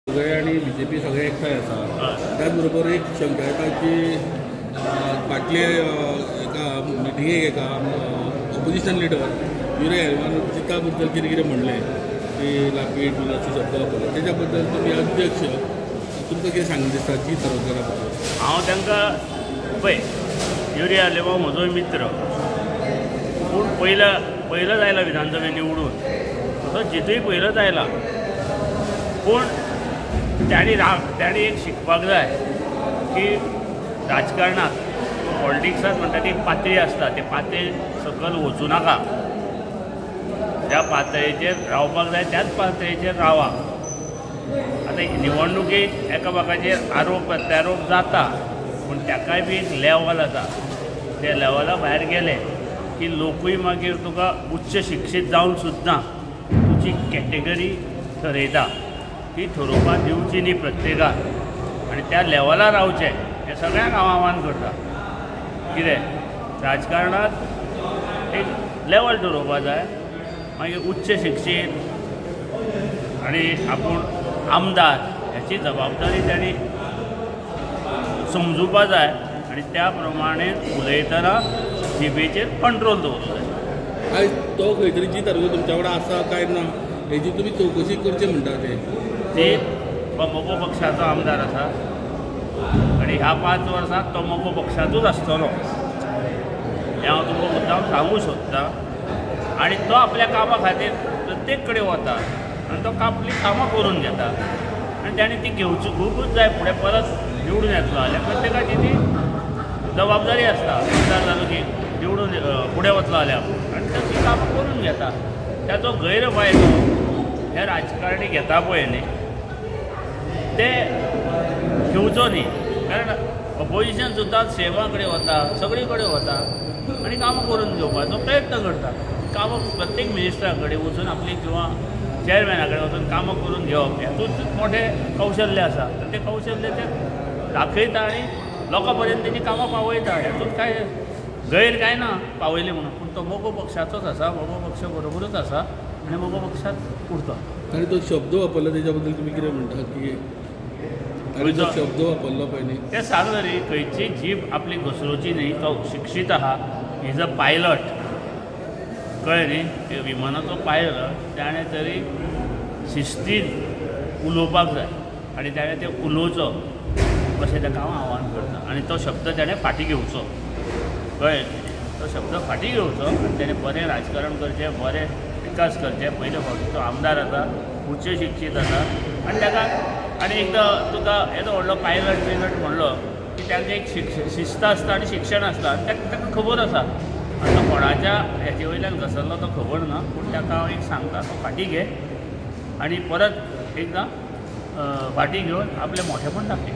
सगळे आणि बीजेपी सगळे एकठांय आसा। त्याच बरोबर एक शंका येता की फाटले एका मिटिंगेक एका ऑपोजिशन लिडर युरिया हेल्मान जिता बद्दल कितें कितें म्हणलें की लापीट बीन अशे शब्द वापरले, तेच्या बद्दल तुमी अध्यक्ष तुमकां कितें सांगून दिसता जी थारोवकरा बद्दल? हांव तांकां पळय युरिया हेल्मा म्हजो मित्र, पूण पयलोच आयला विधानसभेत निवडून, तसो जितूय पयलोच आयला, पूण ताणी एक शिकपाक जाय की राजकारणात पॉलिटिक्सांत म्हणटा ती पातळी आसता, ते पातळी सकयल वचूं नाका, ज्या पातळेचेर रावपाक जाय त्याच पातळेचेर रावा। आतां निवडणुकीक एकामेकाचेर आरोप प्रत्यारोप जाता, पूण ताकाय बी एक लेवल आसा, त्या लेवला भायर गेले की लोकूय मागीर तुका उच्च शिक्षीत जावन सुद्दां तुजी कॅटेगरी ठरयता, ती ठरोवपाक दिवची न्ही प्रत्येकाक, आनी त्या लेवलार रावचें हें सगळ्यांक हांव आव्हान करता। कितें राजकारणांत एक लेवल ठरोवपा जाय, मागीर उच्च शिक्षीत आनी आपूण आमदार हेची जबाबदारी ताणी समजुपा जाय, आनी त्या प्रमाणे उलयतना जिबेचेर कंट्रोल दवरूंक जाय। आयज तो खंय तरी जी तारगो तुमच्या कडेन आसा काय ना हेची तुमी चवकशी करची म्हणटा ते मोगो पक्षाचो आमदार आसा आनी ह्या 5 वर्सांत तो मोगो पक्षाचोच आसतलो हें हांव तुमकां मुद्दाम सांगूंक सोदतां। आनी तो आपल्या कामा खातीर प्रत्येक कडेन वता आनी तो आपली कामां करून घेता, आनी ताणें ती घेवपूच जाय फुडें परत निवडून येतलो जाल्यार प्रत्येकाची ती जबाबदारी आसता। आमदार जालो की निवडून फुडें वतलो जाल्यार आनी तो ती कामां करून घेता, ताचो गैरफायदो हे राजकारणी घेता पळय न्ही ते घेवचो न्ही, कारण ऑपोजिशन सुद्दां सेवा कडेन वता, सगळे कडेन वता आनी कामां करून घेवपाचो प्रयत्न करता। कामां प्रत्येक मिनिस्टरा कडेन वचून आपली किंवा चेअरमॅना कडेन वचून कामां करून घेवप हेतूंत मोठें कौशल्य आसा, ते कौशल्य ते दाखयता आनी लोकां पर्यंत तेजी कामां पावयता, हेतूंत काय गैर काय ना पावयले म्हणून। पूण तो मोगो पक्षाचोच आसा, मोगो पक्ष बरोबरूच आसा आनी मोगो पक्षांत उरता। आनी तो शब्द वापरलो तेच्या बद्दल तुमी कितें म्हणटा की जो शब्द वापरलो पळय न्ही ते सांग रे, खंयची जीब आपली घसरोवची न्ही, तो शिक्षीत आहा, इज अ पायलट, कळ्ळें न्ही, विमानाचो पायलट, ताणें तरी शिस्तीन उलोवपाक जाय आनी ताणें तें उलोवचो अशें ताका हांव आव्हान करता। आनी तो शब्द ताणें फाटीं घेवचो, कळ्ळें, तो शब्द फाटीं घेवचो आनी ताणें बरें राजकारण करचें, बरें विकास करचे। पयले फावटी तो आमदार आसा, उच्च शिक्षीत आसा आनी ताका आनी एकदां तुका येदो व्हडलो पायलट म्हणलो की ताका एक शिस्त आसता आनी शिक्षण आसता, ताका खबर आसा। आनी तो कोणाच्या हेजे वयल्यान घसरलो तो खबर ना, पूण ताका हांव एक सांगता, तो फाटीं घे आनी परत एकदां फाटीं घेवन आपलें मोठेपण दाखय।